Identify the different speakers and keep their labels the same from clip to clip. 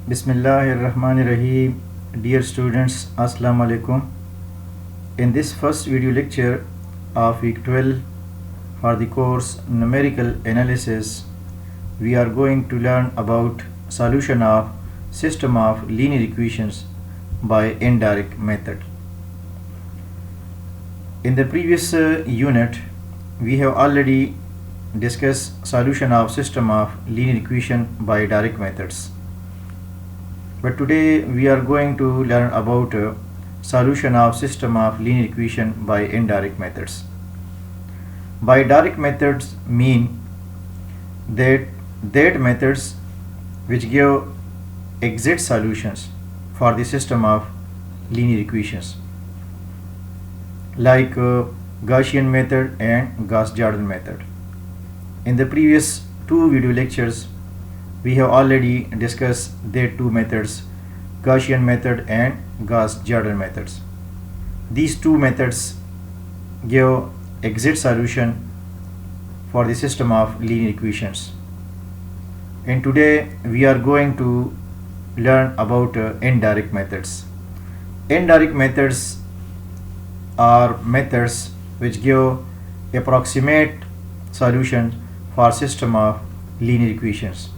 Speaker 1: Bismillahirrahmanirrahim. Dear students, Assalamu alaikum. In this first video lecture of week 12 for the course Numerical Analysis, we are going to learn about solution of system of linear equations by indirect method. In the previous unit, we have already discussed solution of system of linear equation by direct methods. But today we are going to learn about solution of system of linear equation by indirect methods. By direct methods mean that methods which give exact solutions for the system of linear equations, like Gaussian method and Gauss-Jordan method. In the previous two video lectures, we have already discussed their two methods, Gaussian method and Gauss-Jordan methods. These two methods give exact solution for the system of linear equations. And today we are going to learn about indirect methods. Indirect methods are methods which give approximate solution for system of linear equations.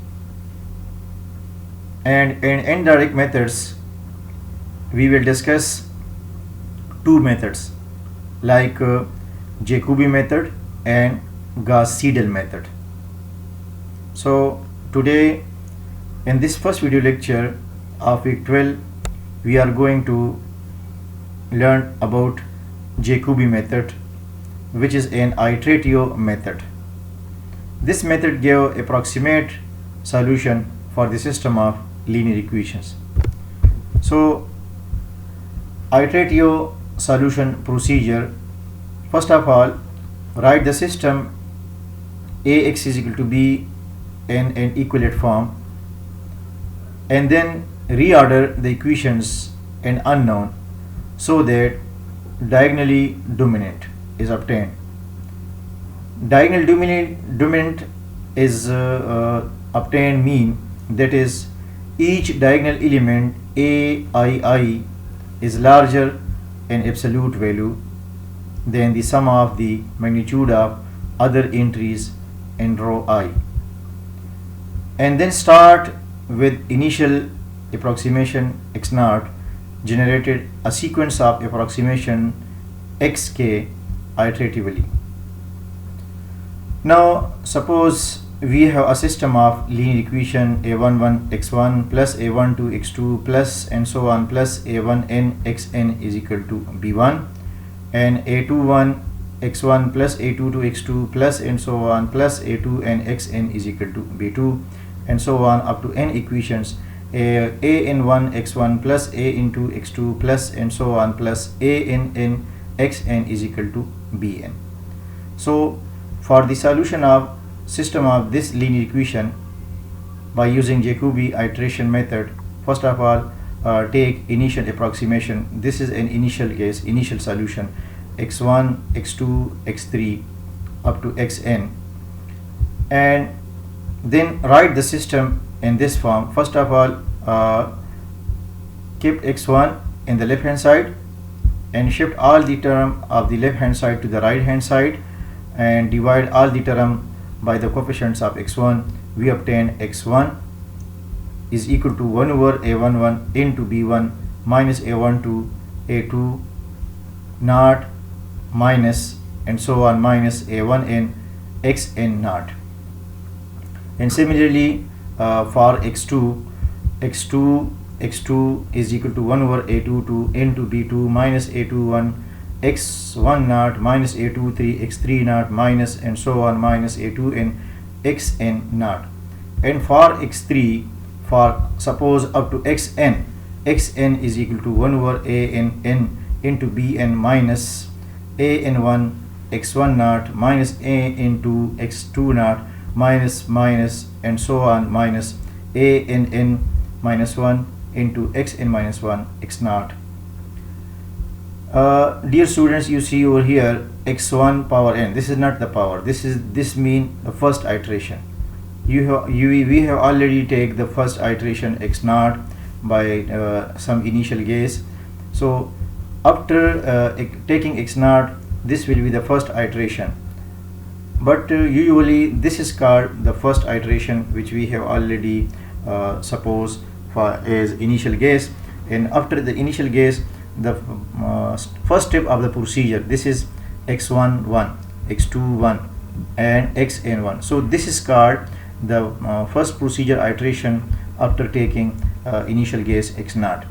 Speaker 1: And in indirect methods, we will discuss two methods like Jacobi method and Gauss-Seidel method. So today in this first video lecture of week 12, we are going to learn about Jacobi method, which is an iteratio method. This method gives approximate solution for the system of linear equations. So iteratio solution procedure: first of all, write the system Ax is equal to b in an equivalent form, and then reorder the equations in unknown so that diagonally dominant is obtained. Diagonal dominant is obtained mean that is each diagonal element aii is larger in absolute value than the sum of the magnitude of other entries in row I. And then start with initial approximation x0, generated a sequence of approximation xk iteratively. Now suppose we have a system of linear equation a11 x1 plus a12 x2 plus and so on plus a1n xn is equal to b1, and a21 x1 plus a22 x2 plus and so on plus a2n xn is equal to b2, and so on up to n equations a(n1 x1 plus a(n2 x2 plus and so on plus a(n)n xn is equal to bn. So for the solution of system of this linear equation by using Jacobi iteration method, first of all take initial approximation. This is an initial case, initial solution x1 x2 x3 up to xn, and then write the system in this form. First of all keep x1 in the left hand side and shift all the term of the left hand side to the right hand side and divide all the term by the coefficients of x1. We obtain x1 is equal to 1 over a11 into b1 minus a12 a2 naught minus and so on minus a1n xn naught. And similarly for x2 is equal to 1 over a22 into b2 minus a21 x1 naught minus a23 x3 naught minus and so on minus a2n xn naught. And for x3, for suppose up to xn is equal to 1 over ann into bn minus an1 x1 naught minus a into x2 naught minus and so on minus ann minus 1 into xn minus 1 x naught. Dear students, you see over here x1 power n. This is not the power. This mean the first iteration. we have already take the first iteration x naught by some initial guess. So after taking x naught, this will be the first iteration, but usually this is called the first iteration, which we have already supposed for as initial guess. And after the initial guess, the first step of the procedure, this is x1 1, x2 1 and xn 1. So this is called the first procedure iteration after taking initial guess x naught.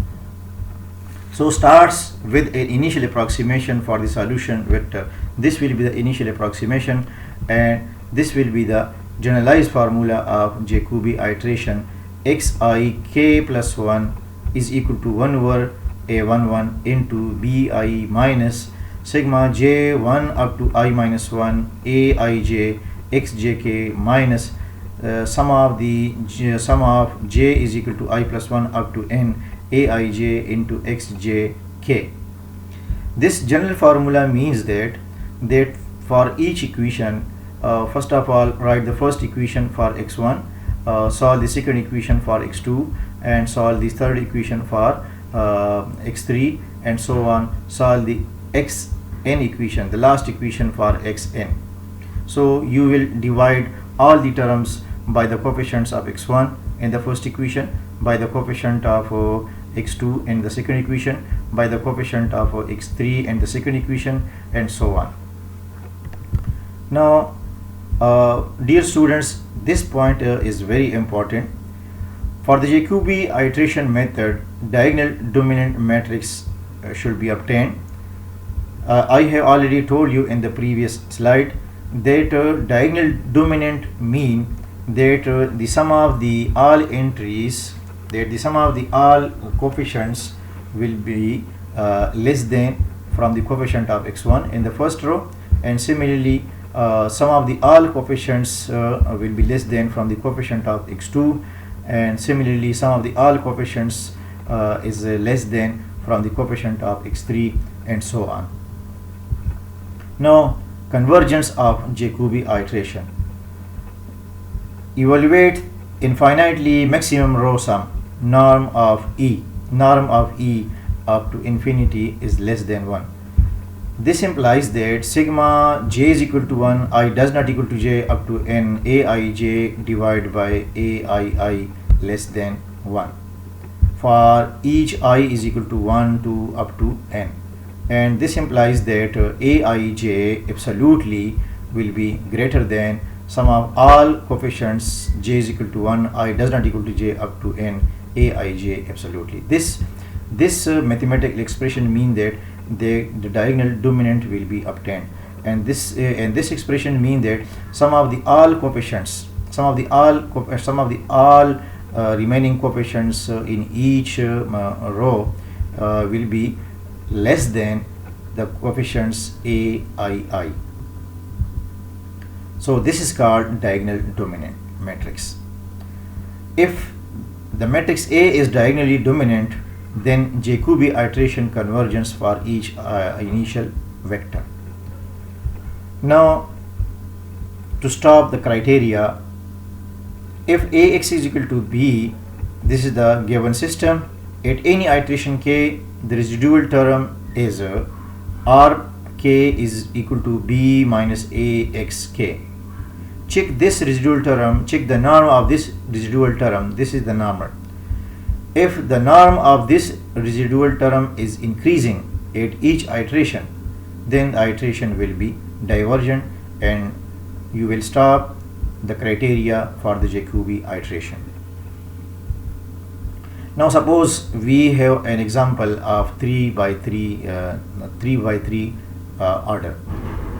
Speaker 1: So starts with an initial approximation for the solution vector. This will be the initial approximation, and this will be the generalized formula of Jacobi iteration. Xi plus 1 is equal to 1 over a11 into bi minus sigma j1 up to I minus 1 aij xjk minus sum of j is equal to I plus 1 up to n aij into xjk. This general formula means that for each equation, first of all write the first equation for x1, solve the second equation for x2, and solve the third equation for x3, and so on. Solve the xn equation, the last equation for xn. So you will divide all the terms by the coefficients of x1 in the first equation, by the coefficient of x2 in the second equation, by the coefficient of x3 in the second equation, and so on. Now dear students, this point is very important. For the Jacobi iteration method, diagonal dominant matrix should be obtained. I have already told you in the previous slide that diagonal dominant mean that the sum of the all entries, that the sum of the all coefficients will be less than from the coefficient of x1 in the first row, and similarly sum of the all coefficients will be less than from the coefficient of x2, and similarly sum of the all coefficients is less than from the coefficient of x3, and so on. Now convergence of Jacobi iteration. Evaluate infinitely maximum row sum norm of E. Norm of E up to infinity is less than 1. This implies that sigma j is equal to 1, I does not equal to j up to n, aij divided by aii less than 1 for each I is equal to 1 to up to n. And this implies that aij absolutely will be greater than sum of all coefficients j is equal to 1, I does not equal to j up to n, aij absolutely. This mathematical expression mean that the diagonal dominant will be obtained, and this expression mean that sum of the all coefficients, sum of the all remaining coefficients in each row will be less than the coefficients aii. So this is called diagonal dominant matrix. If the matrix A is diagonally dominant, then Jacobi iteration convergence for each initial vector. Now to stop the criteria, if Ax is equal to B, this is the given system, at any iteration k, the residual term is Rk is equal to B minus Axk. Check this residual term, check the norm of this residual term, this is the normal. If the norm of this residual term is increasing at each iteration, then the iteration will be divergent and you will stop the criteria for the Jacobi iteration. Now suppose we have an example of 3 by 3 order.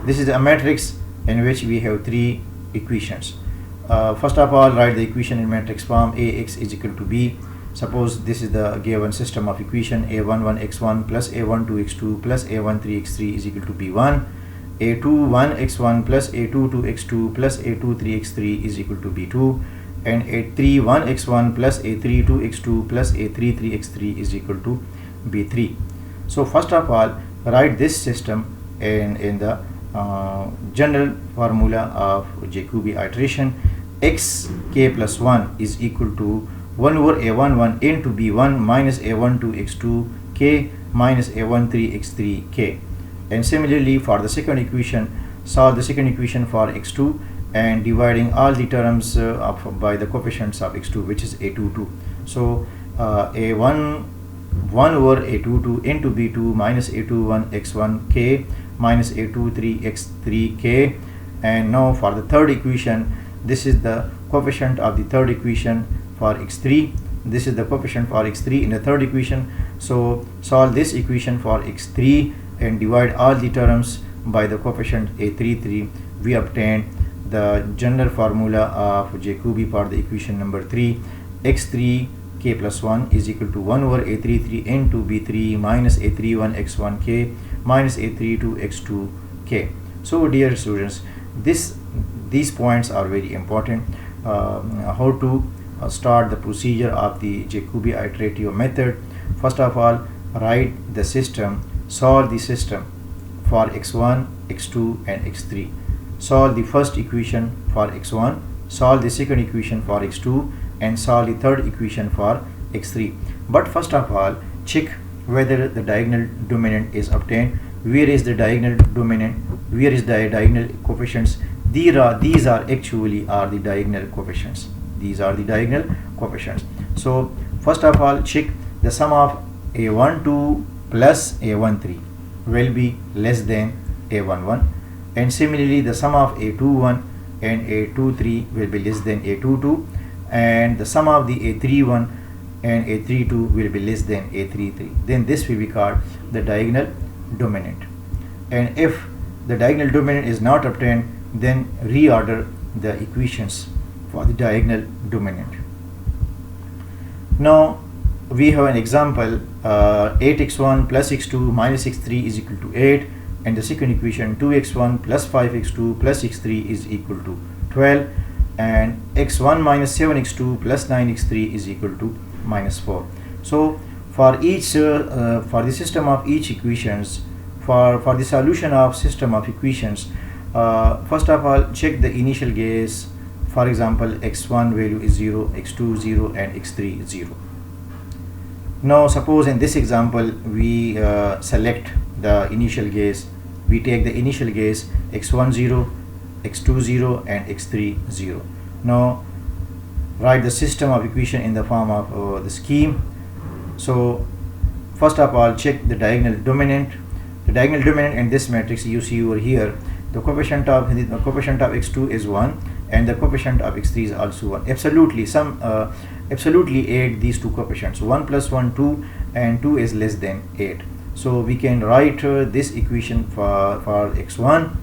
Speaker 1: This is a matrix in which we have 3 equations. First of all, write the equation in matrix form. Ax is equal to B. Suppose this is the given system of equation. A11 x1 plus a12 x2 plus a13 x3 is equal to B1. A21 x1 plus a22 x2 plus a23 x3 is equal to B2, and a31 x1 plus a32 x2 plus a33 x3 is equal to B3. So first of all, write this system in the general formula of Jacobi iteration. xk plus 1 is equal to 1 over a11 into b1 minus a12 x2 k minus a13 x3 k. And similarly for the second equation, solve the second equation for x2 and dividing all the terms by the coefficients of x2, which is a22. So a1 1 over a22 into b2 minus a21 x1 k minus a23 x3 k. And now for the third equation, this is the coefficient of the third equation for x3, this is the coefficient for x3 in the third equation. So solve this equation for x3 and divide all the terms by the coefficient a33. We obtain the general formula of Jacobi for the equation number 3. x3 k plus 1 is equal to 1 over a33 into b3 minus a31 x1 k minus a32 x2 k. So dear students, these points are very important. How to start the procedure of the Jacobi iterative method. First of all, write the system, solve the system for x1, x2 and x3. Solve the first equation for x1, solve the second equation for x2 and solve the third equation for x3. But first of all, check whether the diagonal dominant is obtained. Where is the diagonal dominant? Where is the diagonal coefficients? These are actually the diagonal coefficients. These are the diagonal coefficients. So first of all, check the sum of a12 plus a13 will be less than a11, and similarly the sum of a21 and a23 will be less than a22, and the sum of the a31 and a32 will be less than a33. Then this will be called the diagonal dominant. And if the diagonal dominant is not obtained, then reorder the equations for the diagonal dominant. Now we have an example, 8x1 plus x2 minus x3 is equal to 8, and the second equation 2x1 plus 5x2 plus x3 is equal to 12, and x1 minus 7x2 plus 9x3 is equal to minus 4. So for each for the system of each equations, for the solution of system of equations, first of all check the initial case. For example, x1 value is 0, x2 0 and x3 0. Now suppose in this example we select the initial case. We take the initial case x1 0, x2 0 and x3 0. Now write the system of equation in the form of the scheme. So first of all, check the diagonal dominant. The diagonal dominant in this matrix you see over here, the coefficient of x2 is 1 and the coefficient of x3 is also 1. Absolutely add these two coefficients, 1 plus 1 2 and 2 is less than 8. So we can write this equation for x1,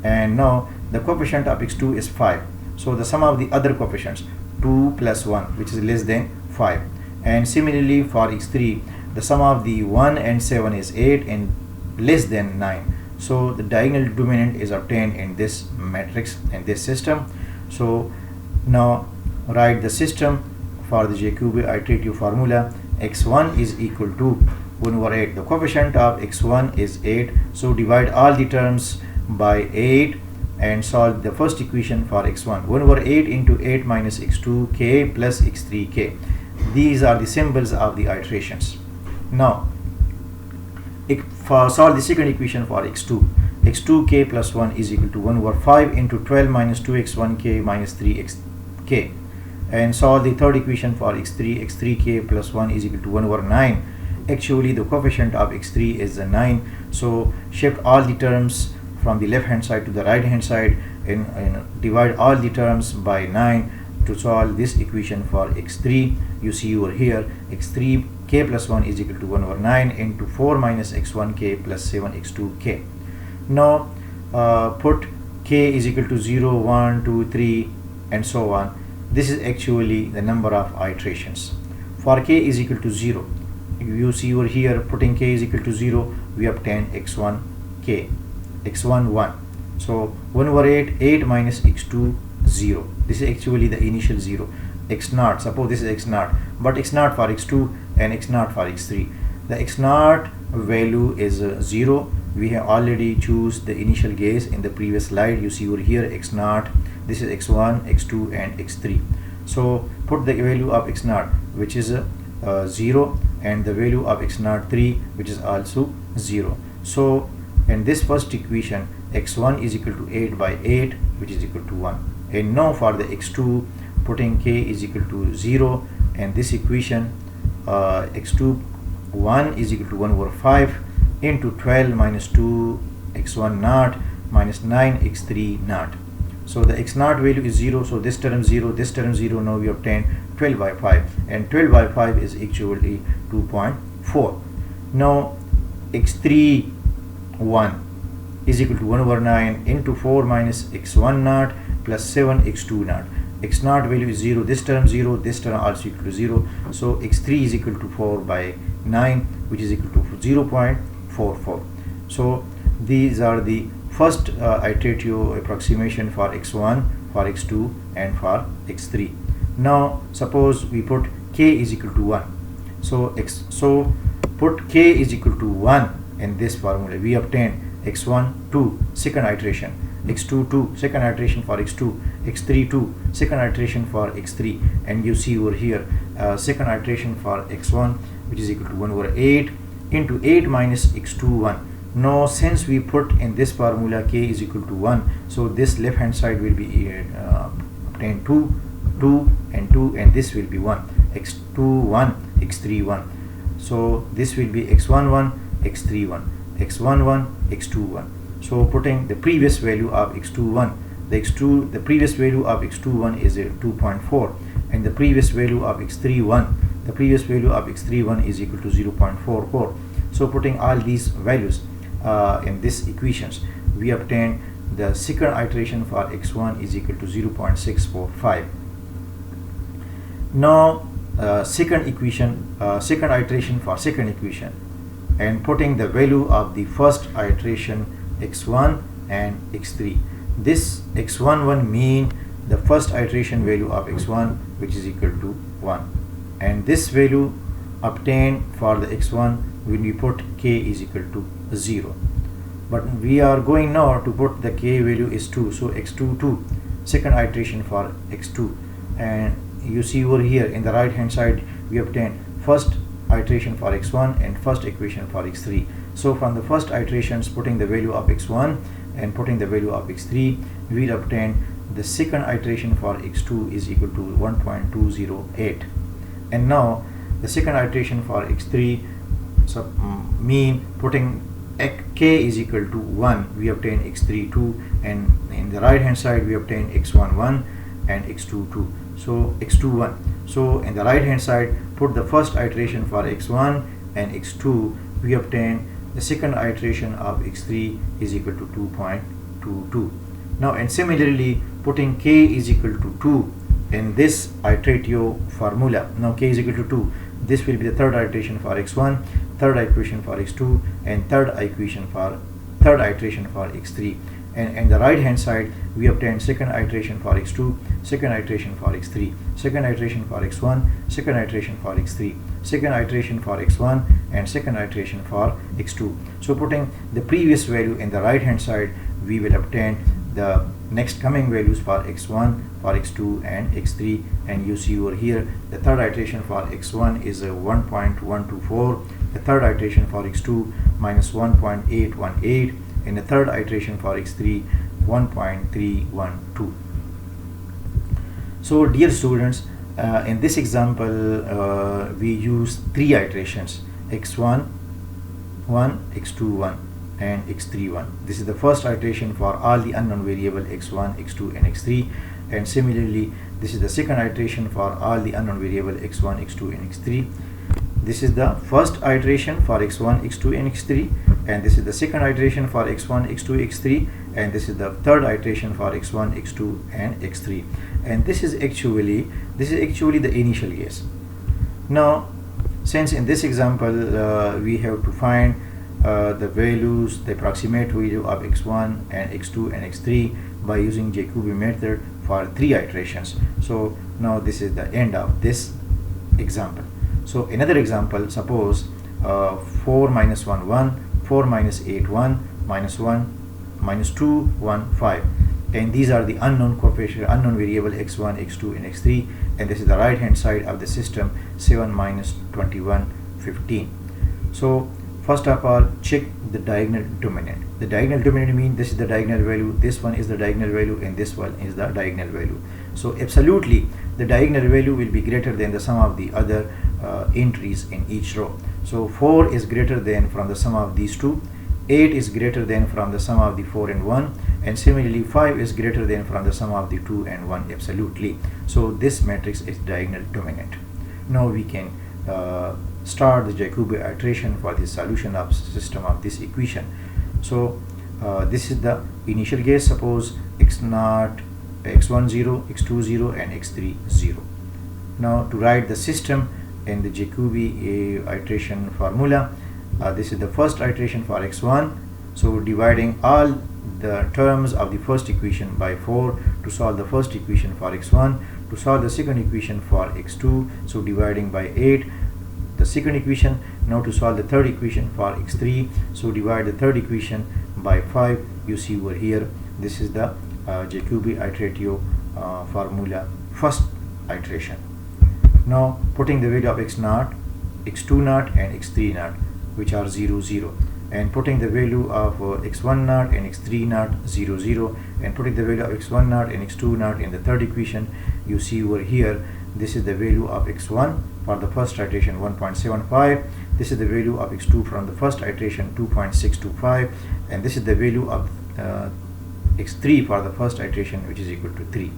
Speaker 1: and now the coefficient of x2 is 5. So the sum of the other coefficients 2 plus 1, which is less than 5, and similarly for x3 the sum of the 1 and 7 is 8 and less than 9. So the diagonal dominant is obtained in this matrix in this system. So now write the system for the Jacobi iterative formula. X1 is equal to 1 over 8. The coefficient of x1 is 8, so divide all the terms by 8 and solve the first equation for x1. 1 over 8 into 8 minus x2 k plus x3 k. These are the symbols of the iterations. Now solve the second equation for x2. x2 k plus 1 is equal to 1 over 5 into 12 minus 2x1 k minus 3x k, and solve the third equation for x3. x3 k plus 1 is equal to 1 over 9. Actually the coefficient of x3 is 9, so shift all the terms from the left hand side to the right hand side and divide all the terms by 9 to solve this equation for x3. You see over here x3 k plus 1 is equal to 1 over 9 into 4 minus x1 k plus 7 x2 k. Now put k is equal to 0, 1, 2, 3 and so on. This is actually the number of iterations. For k is equal to 0, you see over here, putting k is equal to 0, we obtain x1 k, x1 1. So 1 over 8, 8 minus x2 0. This is actually the initial 0. x0, suppose this is x0, but x0 for x2 and x0 for x3. The x0 value is 0. We have already choose the initial case in the previous slide. You see over here x0 this is x1, x2 and x3. So put the value of x0, which is 0, and the value of x03, which is also 0. So in this first equation, x1 is equal to 8 by 8, which is equal to 1. And now for the x2, putting k is equal to 0, and this equation x2 1 is equal to 1 over 5 into 12 minus 2 x1 naught minus 9 x3 naught. So the x naught value is 0, so this term 0, this term 0. Now we obtain 12 by 5, and 12 by 5 is actually 2.4. Now x3 1 is equal to 1 over 9 into 4 minus x1 naught plus 7 x2 naught. X naught value is 0, this term 0, this term also equal to 0. So x3 is equal to 4 by 9, which is equal to 0.44. So these are the first iterative approximation for x1, for x2 and for x3. Now suppose we put k is equal to 1. So put k is equal to 1 in this formula. We obtain x1 2, second iteration, x2 2, second iteration for x2, x3 2, second iteration for x3, and you see over here second iteration for x1, which is equal to 1 over 8 into 8 minus x2 1. Now since we put in this formula k is equal to 1, so this left hand side will be obtained 2, 2 and 2, and this will be 1, x2 1, x3 1. So this will be x1 1, x3 1, x1 1, x2 1. So putting the previous value of x2 1, the previous value of x2 1 is 2.4, and the previous value of x3 1, the previous value of x3 1 is equal to 0.44. So putting all these values in these equations, we obtain the second iteration for x1 is equal to 0.645. Now second iteration for second equation, and putting the value of the first iteration x1 and x3. This x11 mean the first iteration value of x1, which is equal to 1, and this value obtained for the x1 when we put k is equal to 0. But we are going now to put the k value is 2, so x2 2, second iteration for x2, and you see over here in the right hand side we obtain first iteration for x1 and first equation for x3. So from the first iterations, putting the value of x1 and putting the value of x3, we will obtain the second iteration for x2 is equal to 1.208. And now the second iteration for x3 mean putting k is equal to 1, we obtain x3 2, and in the right hand side we obtain x1 1 and x2 2. So x2 1. So in the right hand side, put the first iteration for x1 and x2, we obtain the second iteration of x3 is equal to 2.22. Now, and similarly, putting k is equal to 2 in this iterative formula. Now k is equal to 2. This will be the third iteration for x1, third equation for x2, and third iteration for x3. And in the right hand side, we obtain second iteration for x2, second iteration for x3, second iteration for x1, second iteration for x3, second iteration for x1, and second iteration for x2. So putting the previous value in the right hand side, we will obtain the next coming values for x1, for x2 and x3, and you see over here the third iteration for x1 is 1.124, the third iteration for x2 minus 1.818, and the third iteration for x3 1.312. So dear students, in this example we use three iterations: x1 1, x2 1 and x3 1. This is the first iteration for all the unknown variable x1, x2 and x3, and similarly this is the second iteration for all the unknown variable x1, x2 and x3. This is the first iteration for x1, x2 and x3, and this is the second iteration for x1, x2, x3, and this is the third iteration for x1, x2 and x3, and this is actually the initial case. Now since in this example we have to find the values, the approximate value of x1 and x2 and x3 by using Jacobi method for three iterations. So now this is the end of this example. So another example, suppose 4 minus 1 1, 4 minus 8 1, minus 1 minus 2 1 5. and these are the unknown coefficient, unknown variable x1, x2, and x3, and this is the right hand side of the system, 7 minus 21, 15. So first of all, check the diagonal dominant. The diagonal dominant means this is the diagonal value, this one is the diagonal value, and this one is the diagonal value. So absolutely the diagonal value will be greater than the sum of the other entries in each row. So 4 is greater than from the sum of these two, 8 is greater than from the sum of the 4 and 1, and similarly 5 is greater than from the sum of the 2 and 1 absolutely. So this matrix is diagonal dominant. Now we can start the Jacobi iteration for the solution of system of this equation. So this is the initial case. Suppose x0, x1 0, x2 0, and x3 0. Now to write the system in the Jacobi iteration formula, this is the first iteration for x1. So dividing all the terms of the first equation by 4 to solve the first equation for x1, to solve the second equation for x2, so dividing by 8 the second equation. Now to solve the third equation for x3, so divide the third equation by 5. You see over here, this is the Jacobi iteratio formula first iteration. Now putting the value of x0, x2 naught, and x3 naught, which are 0 0, and putting the value of x1 naught and x3 naught 0 0, and putting the value of x1 naught and x2 naught in the third equation. You see over here, this is the value of x1 for the first iteration, 1.75. This is the value of x2 from the first iteration, 2.625, and this is the value of x3 for the first iteration, which is equal to 3.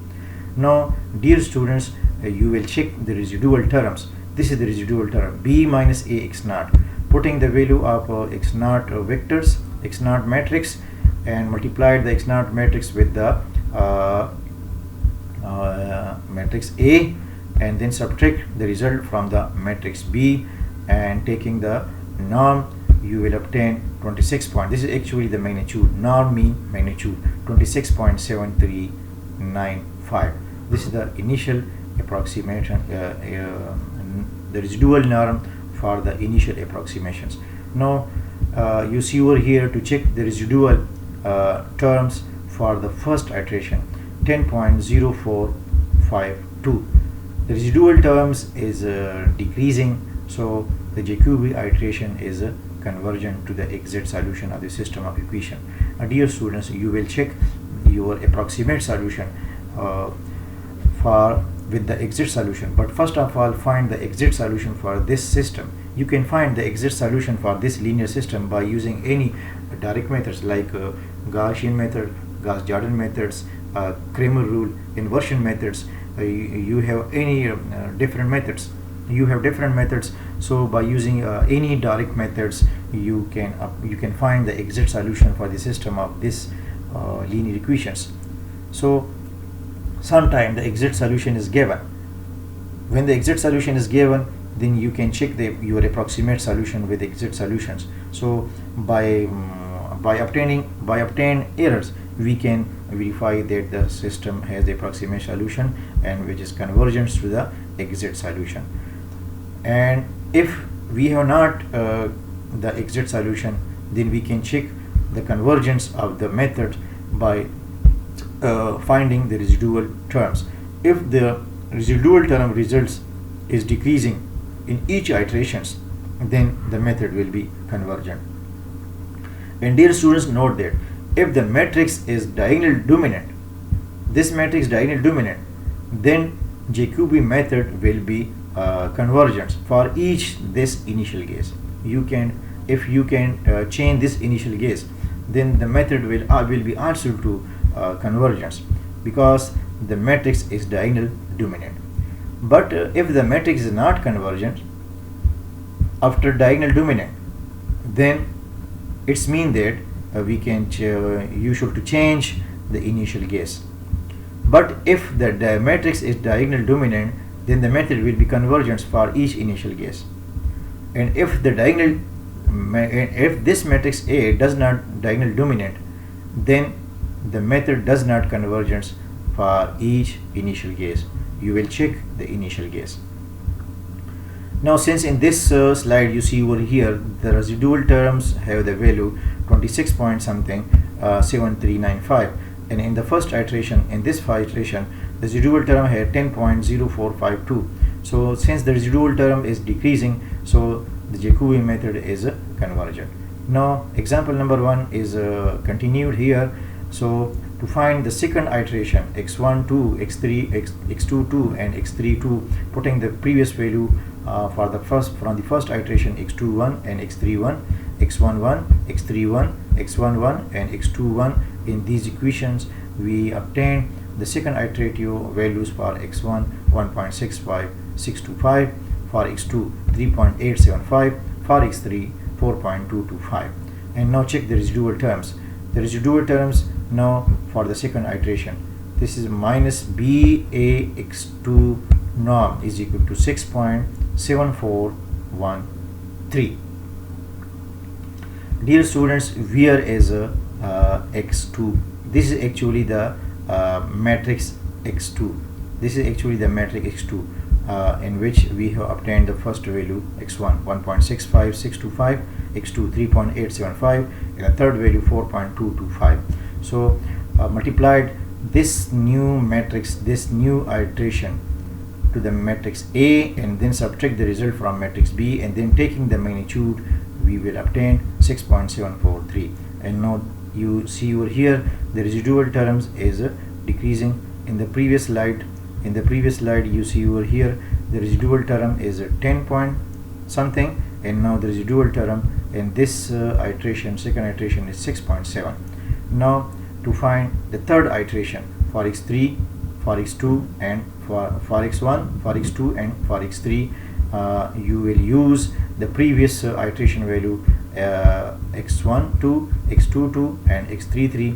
Speaker 1: Now dear students, you will check the residual terms. This is the residual term, b minus a x naught. Putting the value of x0 vectors, x0 matrix, and multiplied the x0 matrix with the matrix A, and then subtract the result from the matrix B, and taking the norm, you will obtain 26 point. This is actually the magnitude, norm mean magnitude, 26.7395. This is the initial approximation, the residual norm for the initial approximations. Now you see over here, to check the residual terms for the first iteration, 10.0452. The residual terms is decreasing, so the Jacobi iteration is convergent to the exact solution of the system of equation. Dear students, you will check your approximate solution with the exact solution, but first of all find the exact solution for this system. You can find the exact solution for this linear system by using any direct methods like Gaussian method, Gauss-Jordan methods, Cramer rule, inversion methods. You have any different methods. You have different methods. So by using any direct methods, you can find the exact solution for the system of this linear equations. So sometime the exact solution is given. When the exact solution is given, then you can check your approximate solution with exact solutions. So by obtaining errors, we can verify that the system has the approximate solution, and which is convergence to the exact solution. And if we have not the exact solution, then we can check the convergence of the method by finding the residual terms. If the residual term results is decreasing in each iterations, then the method will be convergent. And dear students, note that if the matrix is diagonal dominant, this matrix diagonal dominant, then Jacobi method will be convergent for each this initial case. If you can change this initial case, then the method will be also to convergence, because the matrix is diagonal dominant. But if the matrix is not convergent after diagonal dominant, then it's mean that we can you should to change the initial case. But if the matrix is diagonal dominant, then the method will be convergence for each initial case. And if the if this matrix A does not diagonal dominant, then the method does not convergence for each initial case. You will check the initial case. Now since in this slide you see over here the residual terms have the value 26 point something 7395, and in the first iteration, in this iteration, the residual term had 10.0452. so since the residual term is decreasing, so the Jacobi method is convergent. Now example number 1 is continued here. So to find the second iteration, x1 2, x3, x2 2 and x3 2, putting the previous value from the first iteration, x2 1 and x3 1, x1 1, x3 1, x1 1 and x2 1. In these equations we obtain the second iterative values for x1 1.65625, for x2 3.875, for x3 4.225. and now check the residual terms. The residual terms now for the second iteration, this is minus BAX2 norm is equal to 6.7413. Dear students, where is x2? This is actually the matrix x2. This is actually the matrix x2 in which we have obtained the first value x1 1.65625, x2 3.875 and the third value 4.225. so multiplied this new matrix, this new iteration to the matrix A, and then subtract the result from matrix B, and then taking the magnitude, we will obtain 6.743. and now you see over here the residual terms is decreasing. In the previous slide, you see over here the residual term is 10 point something, and now the residual term in this iteration, second iteration, is 6.7. now to find the third iteration for x3, for x2 and for x1, for x2 and for x3, you will use the previous iteration value x1 2, x2 2 and x3 3.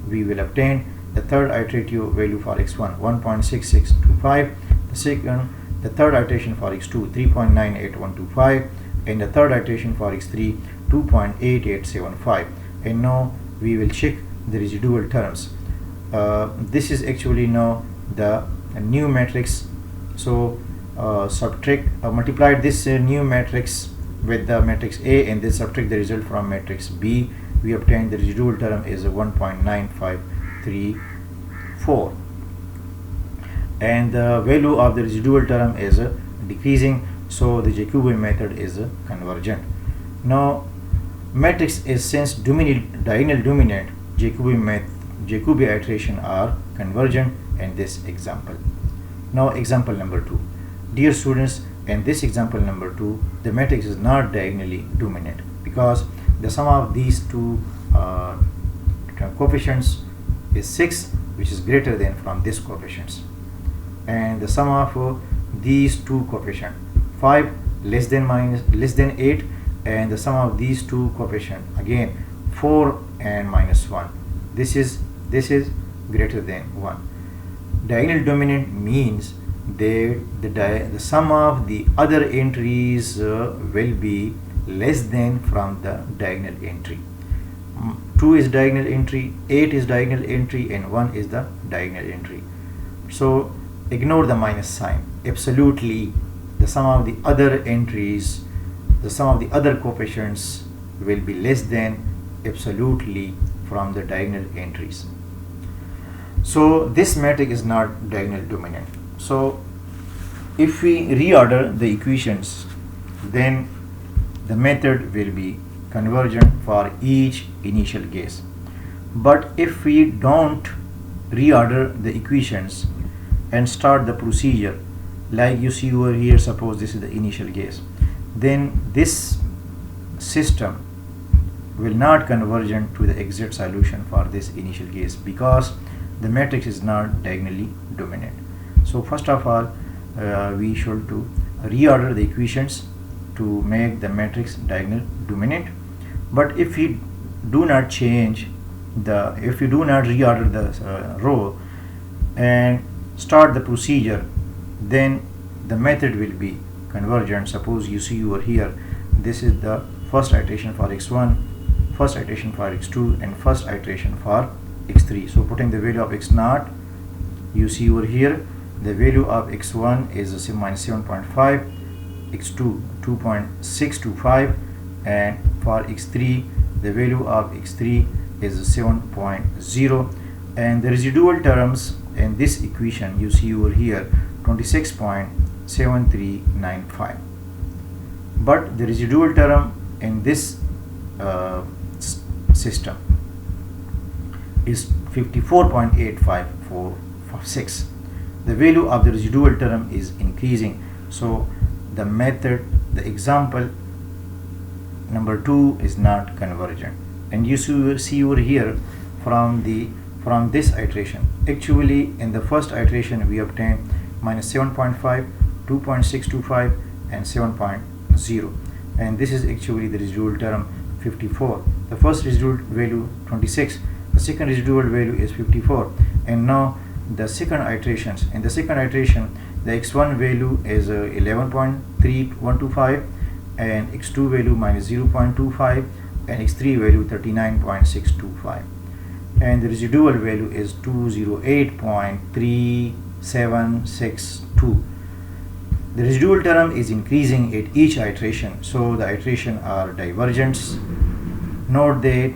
Speaker 1: We will obtain the third iterative value for x1 1.6625, the third iteration for x2 3.98125 and the third iteration for x3 2.8875. and now we will check the residual terms. This is actually now the new matrix. So multiply this new matrix with the matrix A and then subtract the result from matrix B. We obtain the residual term is 1.9534, and the value of the residual term is decreasing, so the Jacobi method is convergent. Now matrix is since diagonal dominant, Jacobi iteration are convergent in this example. Now example number 2. Dear students, in this example number 2, the matrix is not diagonally dominant because the sum of these two coefficients is 6, which is greater than from this coefficients, and the sum of these two coefficients 5 less than 8, and the sum of these two coefficients again 4 and -1. This is greater than 1. Diagonal dominant means the sum of the other entries will be less than from the diagonal entry. 2 is diagonal entry, 8 is diagonal entry, and 1 is the diagonal entry. So ignore the minus sign. Absolutely, the sum of the other entries, the sum of the other coefficients will be less than absolutely from the diagonal entries. So this matrix is not diagonal dominant. So if we reorder the equations, then the method will be convergent for each initial case. But if we don't reorder the equations and start the procedure like you see over here, suppose this is the initial case, then this system will not convergent to the exact solution for this initial case because the matrix is not diagonally dominant. So first of all, we should to reorder the equations to make the matrix diagonal dominant. But if we do not reorder the row and start the procedure, then the method will be convergent. Suppose you see over here, this is the first iteration for x1, first iteration for x2 and first iteration for x3. So putting the value of x0, you see over here the value of x1 is -7.5, x2 2.625, and for x3 the value of x3 is 7.0. and the residual terms in this equation you see over here 26.7395, but the residual term in this system is 54.8546. The value of the residual term is increasing, so the method, the example number 2 is not convergent. And you see over here from this iteration, actually in the first iteration we obtained minus 7.5, 2.625 and 7.0, and this is actually the residual term 54. The first residual value 26, the second residual value is 54, and now the second iterations. In the second iteration, the x1 value is 11.3125 and x2 value minus 0.25 and x3 value 39.625, and the residual value is 208.3762. The residual term is increasing at each iteration, so the iteration are divergent. Note that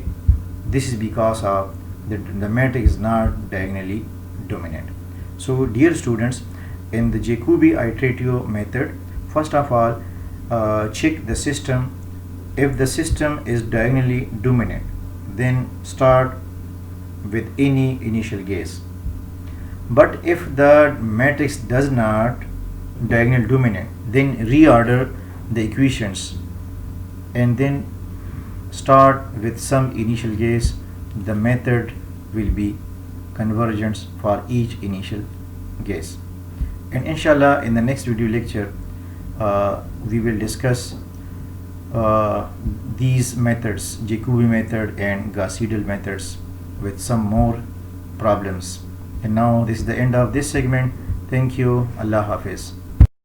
Speaker 1: this is because of the matrix is not diagonally dominant. So dear students, in the Jacobi iteratio method, first of all check the system. If the system is diagonally dominant, then start with any initial guess. But if the matrix does not diagonal dominant, then reorder the equations and then start with some initial guess. The method will be convergence for each initial guess. And inshallah in the next video lecture we will discuss these methods, Jacobi method and Gauss-Seidel methods, with some more problems. And now this is the end of this segment. Thank you. Allah Hafiz.